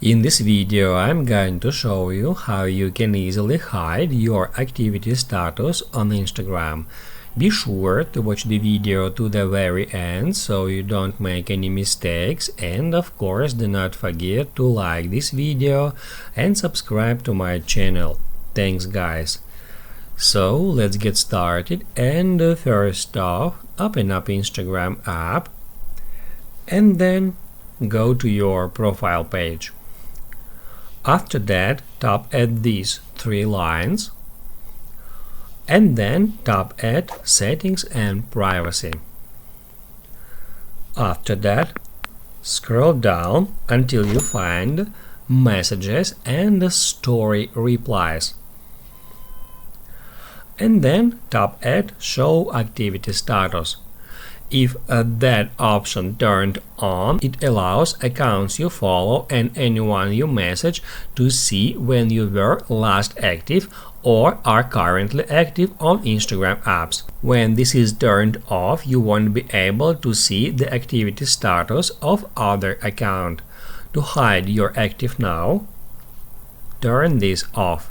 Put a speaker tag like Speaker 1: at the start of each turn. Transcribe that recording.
Speaker 1: In this video, I'm going to show you how you can easily hide your activity status on Instagram. Be sure to watch the video to the very end so you don't make any mistakes, and of course do not forget to like this video and subscribe to my channel. Thanks guys. So let's get started, and first off, open up Instagram app and then go to your profile page. After that, tap at these three lines and then tap at Settings and Privacy. After that, scroll down until you find Messages and Story Replies. And then tap at Show Activity Status. If that option turned on, it allows accounts you follow and anyone you message to see when you were last active or are currently active on Instagram apps. When this is turned off, you won't be able to see the activity status of other account. To hide your active now, turn this off.